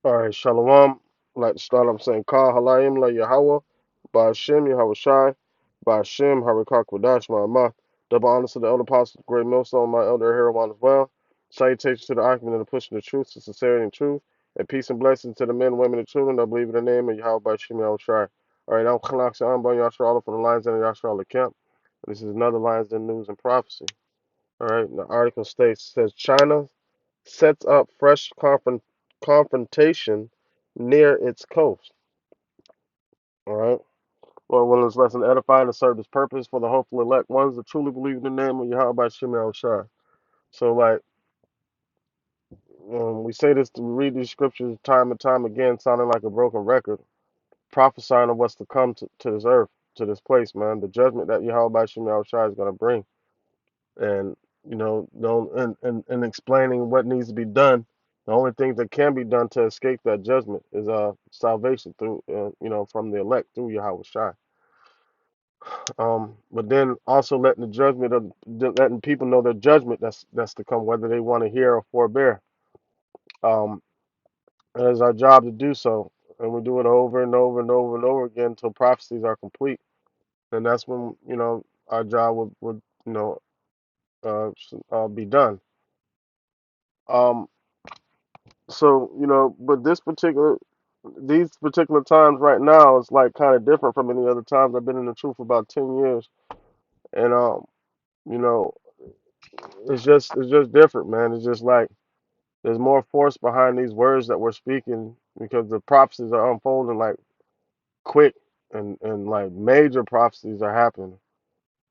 All right, Shalom. I'd like to start off saying, Ka Halayim La Yahweh, Ba'ashem Yahweh Shai, Ba'ashem Harakak Wadash Ma'amah. Double honors to the elder apostles, great millstone, my elder Herawan as well. Salutations to the occupant of the pushing the truth, to sincerity and truth, and peace and blessings to the men, women, and children that believe in the name of Yahweh Ba'ashem Yahweh Shai. All right, I'm Khalak Sa'am Yashar Allah from the Lions Den of Yashar Allah Camp. This is another Lions Den News and Prophecy. All right, the article says China sets up fresh confrontation near its coast. All right. Lord willing, this lesson to edify and serve its purpose for the hopeful elect ones that truly believe in the name of Yahweh by Shemel Shai. So, like, we say this to read these scriptures time and time again, sounding like a broken record, prophesying of what's to come to this earth, to this place, man. The judgment that Yahweh by Shemel Shai is going to bring. And don't and explaining what needs to be done. The only thing that can be done to escape that judgment is salvation through from the elect through Yahweh Shai. But then also letting the judgment of letting people know their judgment that's to come, whether they want to hear or forbear. Um, and it's our job to do so, and we do it over and over and over and over again until prophecies are complete. And that's when our job would be done. Um, So, but these particular times right now is like kind of different from any other times. I've been in the truth for about 10 years, and you know, it's just different, man. It's just like there's more force behind these words that we're speaking because the prophecies are unfolding like quick, and like major prophecies are happening.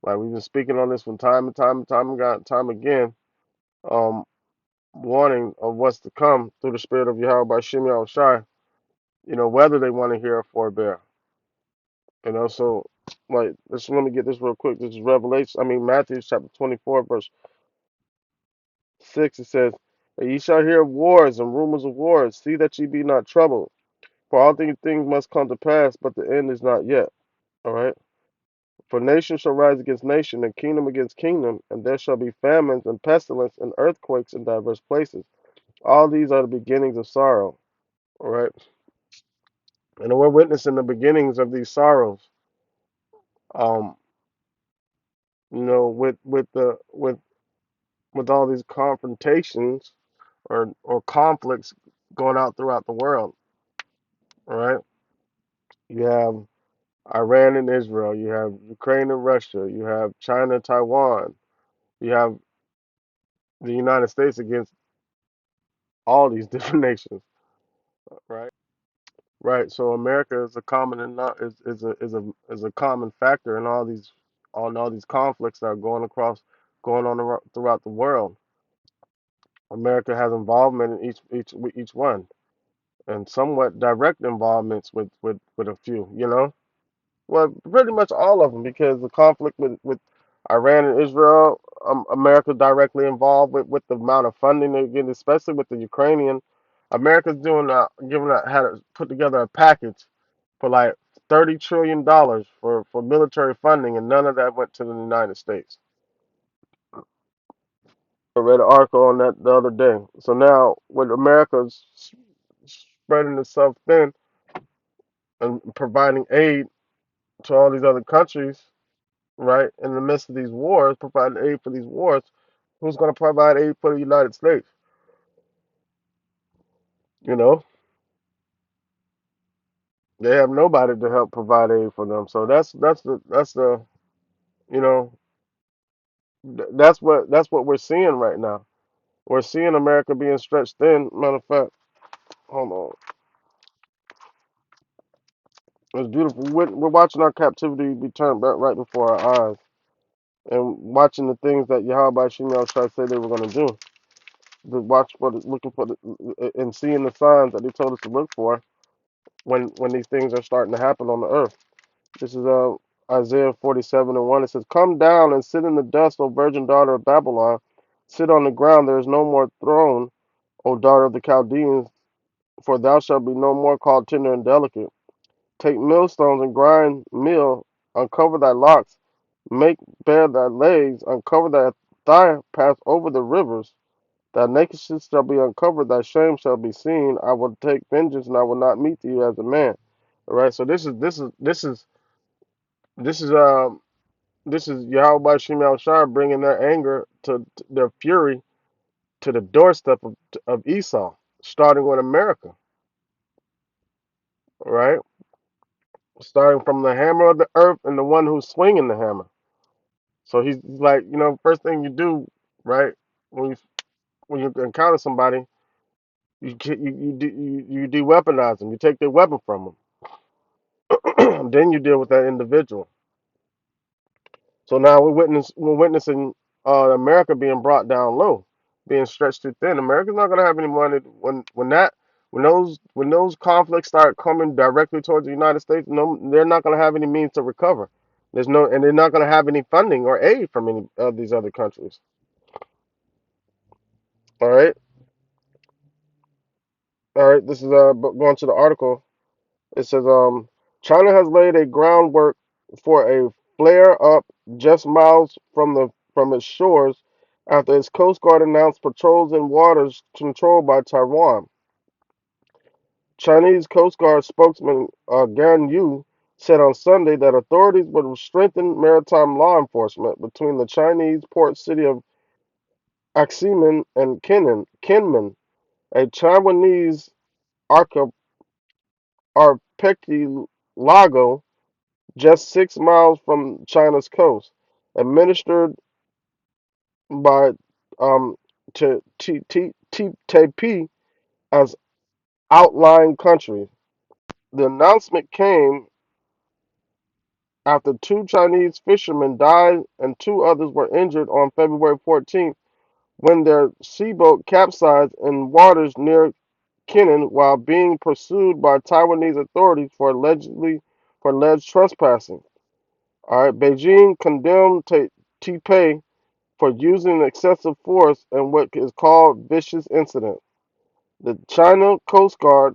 Like we've been speaking on this from time and time and time again, um, warning of what's to come through the spirit of Yahweh by Shimei Shai. Whether they want to hear or forbear. So like let me get this real quick. This is Revelation. I mean Matthew chapter 24, verse 6. It says, "And ye shall hear of wars and rumors of wars. See that ye be not troubled. For all these things must come to pass, but the end is not yet." All right. For nation shall rise against nation, and kingdom against kingdom, and there shall be famines and pestilence and earthquakes in diverse places. All these are the beginnings of sorrow. All right. And we're witnessing the beginnings of these sorrows. Um, with all these confrontations or conflicts going out throughout the world. All right, you have Iran and Israel, you have Ukraine and Russia, you have China and Taiwan, you have the United States against all these different nations. Right, right. So America is a common and not is a common factor in all these conflicts that are going on throughout the world. America has involvement in each one, and somewhat direct involvements with a few, Well, pretty much all of them, because the conflict with Iran and Israel, America directly involved with the amount of funding they get, especially with the Ukrainian. America's had to put together a package for like $30 trillion for military funding, and none of that went to the United States. I read an article on that the other day. So now, with America spreading itself thin and providing aid to all these other countries, right, in the midst of these wars, providing aid for these wars, who's going to provide aid for the United States? You know, they have nobody to help provide aid for them. So that's the you know that's what we're seeing right now. We're seeing America being stretched thin. Matter of fact, hold on, it's beautiful. We're watching our captivity be turned back right before our eyes, and watching the things that Yahweh Shemel Shai said they were going to do. To watch for looking for and seeing the signs that they told us to look for when these things are starting to happen on the earth. This is Isaiah 47:1. It says, "Come down and sit in the dust, O virgin daughter of Babylon. Sit on the ground. There is no more throne, O daughter of the Chaldeans, for thou shalt be no more called tender and delicate. Take millstones and grind meal. Uncover thy locks. Make bare thy legs. Uncover thy thigh. Pass over the rivers. Thy nakedness shall be uncovered, thy shame shall be seen. I will take vengeance, and I will not meet thee as a man. All right. So this is this is Yahweh Shem Shai bringing their anger to their fury to the doorstep of Esau, starting with America. All right. Starting from the hammer of the earth and the one who's swinging the hammer. So he's like, first thing you do, right, when you when you encounter somebody, you de-weaponize them. You take their weapon from them. Then you deal with that individual. So now we're witnessing America being brought down low, being stretched too thin. America's not gonna have any money when those conflicts start coming directly towards the United States. No, they're not gonna have any means to recover. And they're not gonna have any funding or aid from any of these other countries. All right, all right. This is going to the article. It says China has laid a groundwork for a flare up just miles from its shores after its Coast Guard announced patrols in waters controlled by Taiwan. Chinese Coast Guard spokesman Gan Yu said on Sunday that authorities would strengthen maritime law enforcement between the Chinese port city of Xiamen and Kinmen, a Taiwanese archipelago just 6 miles from China's coast, administered by Taipei as outlying country. The announcement came after two Chinese fishermen died and two others were injured on February 14th when their seaboat capsized in waters near Kinnan while being pursued by Taiwanese authorities for alleged trespassing. All right, Beijing condemned Taipei for using excessive force in what is called vicious incident. The China Coast Guard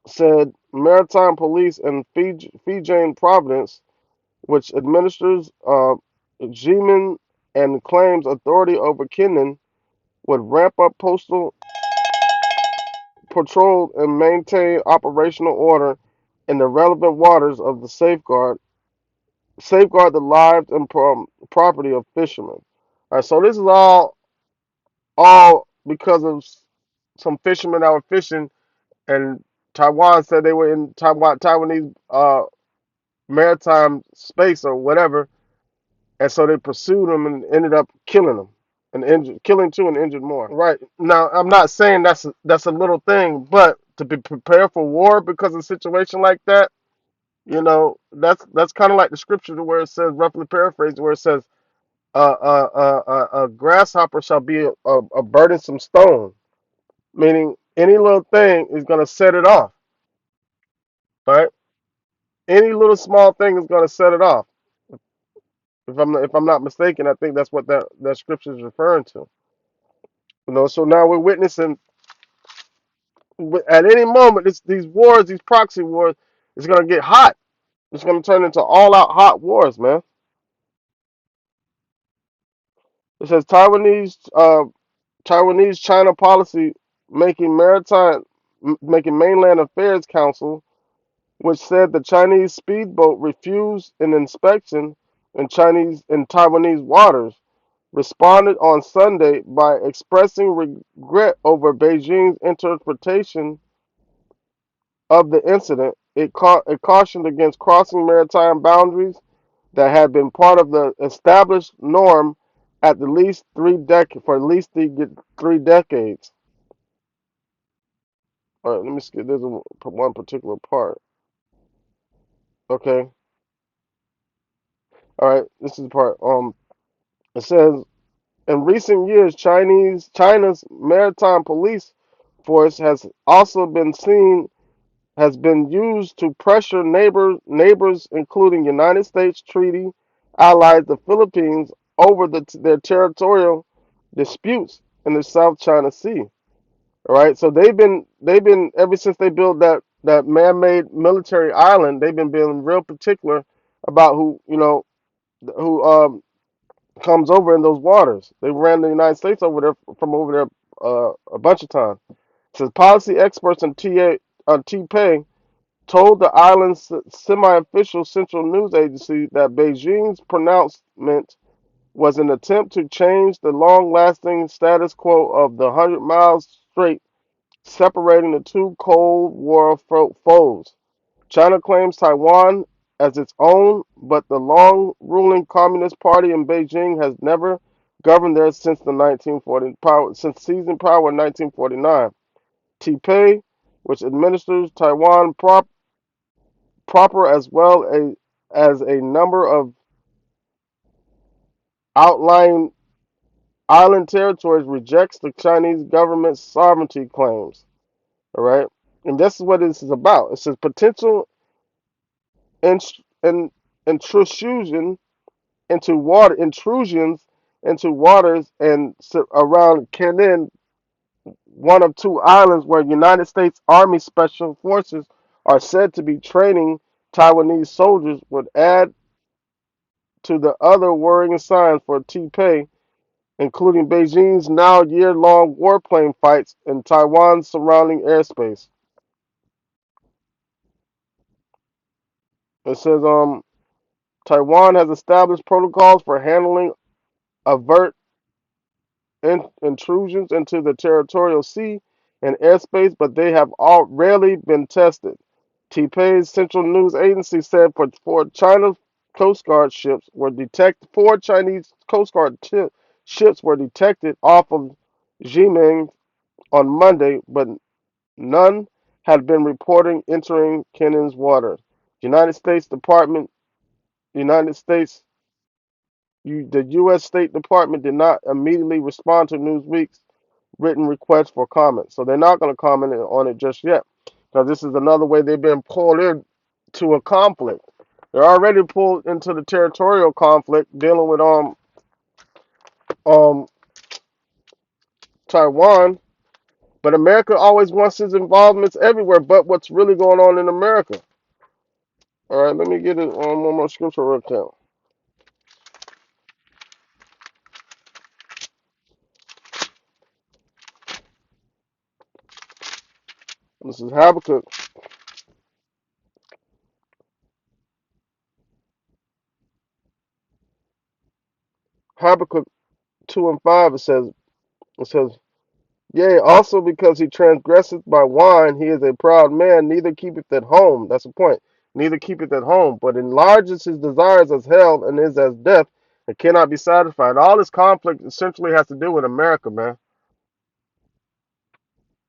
said maritime police in Fijian province, which administers Xiamen and claims authority over Kinnan, would ramp up postal patrol and maintain operational order in the relevant waters of the safeguard the lives and property of fishermen. All right, so this is all because of some fishermen that were fishing, and Taiwan said they were in Taiwanese maritime space or whatever, and so they pursued them and ended up killing them and killing two and injured more. Right now, I'm not saying that's a little thing, but to be prepared for war because of a situation like that, that's kind of like the scripture where it says, roughly paraphrased, where it says, a grasshopper shall be a burdensome stone, meaning any little thing is going to set it off, right? Any little small thing is going to set it off. If I'm not mistaken, I think that's what that scripture is referring to. So now we're witnessing at any moment these wars, these proxy wars, is going to get hot. It's going to turn into all out hot wars, man. It says Taiwanese China policy making maritime making mainland affairs council, which said the Chinese speedboat refused an inspection in Taiwanese waters, responded on Sunday by expressing regret over Beijing's interpretation of the incident. It cautioned against crossing maritime boundaries that had been part of the established norm for at least 3 decades. All right, let me skip. There's one particular part. Okay. All right. This is the part. It says in recent years, China's maritime police force has been used to pressure neighbors, including United States treaty allies, the Philippines, over their territorial disputes in the South China Sea. All right, so they've been ever since they built that man-made military island. They've been being real particular about who comes over in those waters. They ran the United States over there from over there a bunch of times. It says policy experts on Taipei told the island's semi-official central news agency that Beijing's pronouncement was an attempt to change the long-lasting status quo of the 100-mile strait separating the two Cold War foes. China claims Taiwan as its own, but the long-ruling Communist Party in Beijing has never governed there since the 1940 power since seizing power in 1949. Taipei, which administers Taiwan proper as well as a number of outlying island territories, rejects the Chinese government's sovereignty claims. All right, and this is what this is about. It says potential in, intrusion intrusions into waters and around Kenin, one of two islands where United States Army Special Forces are said to be training Taiwanese soldiers, would add to the other worrying signs for Taipei, including Beijing's now year-long warplane fights in Taiwan's surrounding airspace. It says Taiwan has established protocols for handling avert intrusions into the territorial sea and airspace, but they have all rarely been tested. Taipei's central news agency said for China's Coast Guard ships were detected. Four Chinese Coast Guard ships were detected off of Xiamen on Monday, but none had been reporting entering Kenin's waters. United States Department, United States, the U.S. State Department did not immediately respond to Newsweek's written request for comment. So they're not going to comment on it just yet, because this is another way they've been pulled in to a conflict. They're already pulled into the territorial conflict dealing with um Taiwan, but America always wants its involvements everywhere but what's really going on in America. All right, let me get it on one more scripture real quick. This is Habakkuk 2:5. It says, yea, also because he transgresseth by wine, he is a proud man, neither keepeth at home. That's the point. Neither keepeth at home, but enlarges his desires as hell and is as death and cannot be satisfied. All this conflict essentially has to do with America, man.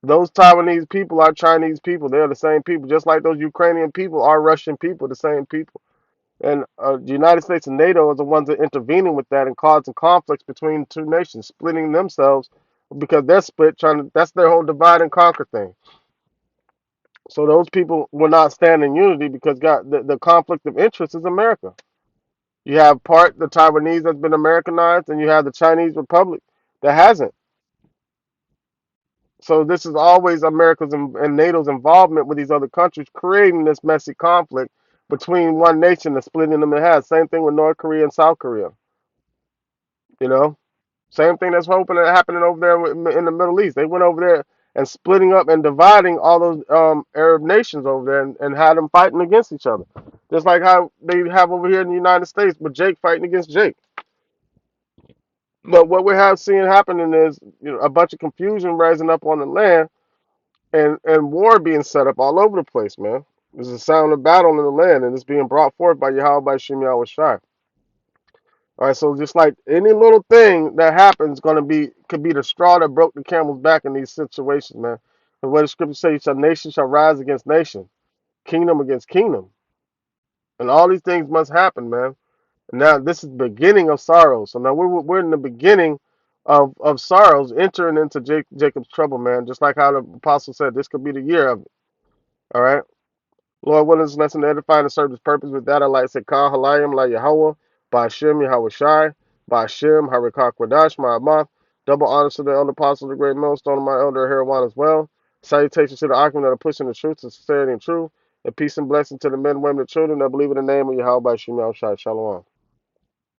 Those Taiwanese people are Chinese people. They're the same people, just like those Ukrainian people are Russian people, the same people. And the United States and NATO are the ones that are intervening with that and causing conflicts between two nations, splitting themselves because they're split. That's their whole divide and conquer thing. So those people will not stand in unity because God, the conflict of interest is America. You have part the Taiwanese that's been Americanized, and you have the Chinese Republic that hasn't. So this is always America's and NATO's involvement with these other countries, creating this messy conflict between one nation and splitting them in half. Same thing with North Korea and South Korea. You know, same thing that's happening over there in the Middle East. They went over there and splitting up and dividing all those Arab nations over there and had them fighting against each other. Just like how they have over here in the United States with Jake fighting against Jake. But what we have seen happening is a bunch of confusion rising up on the land and war being set up all over the place, man. There's a sound of battle in the land, and it's being brought forth by Yahweh by Shem Yahweh Shai. All right, so just like any little thing that happens, could be the straw that broke the camel's back in these situations, man. The way the scripture says, nation shall rise against nation, kingdom against kingdom, and all these things must happen, man. And now this is the beginning of sorrow. So now we're in the beginning of sorrows, entering into Jacob's trouble, man. Just like how the apostle said, this could be the year of it. All right. Lord, willing this lesson to edify and serve his purpose. With that, I like to say, Kal Halayim La Yahweh, Ba'ashem Yahweh Shai, Ba'ashem Harikah Kwadash, Ma'amath. Double honors to the elder apostle, the great millstone of my elder Herawan as well. Salutations to the Akim that are pushing the truth, the sincerity, and truth. And peace and blessing to the men, women, and children that believe in the name of Yahweh by Shem Yahweh Shai. Shalom.